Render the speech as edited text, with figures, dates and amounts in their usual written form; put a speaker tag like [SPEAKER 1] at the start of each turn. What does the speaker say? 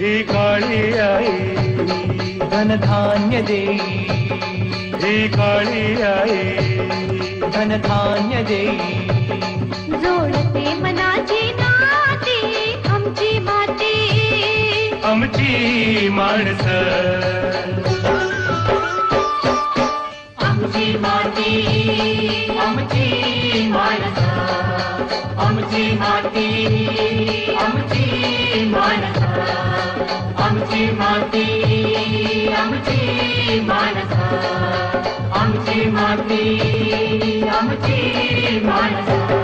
[SPEAKER 1] ही काळी आई
[SPEAKER 2] धनधान्य देई,
[SPEAKER 1] ही काळी आई
[SPEAKER 2] धनधान्य देई.
[SPEAKER 3] जोडते मनाची नाती आमची माती,
[SPEAKER 1] आमची माणसं,
[SPEAKER 2] आमची माती, आमची माणसं, आमची माती, आमची माणसं, आमची माती, आमची माणसं, आमची माती, आमची माणसं.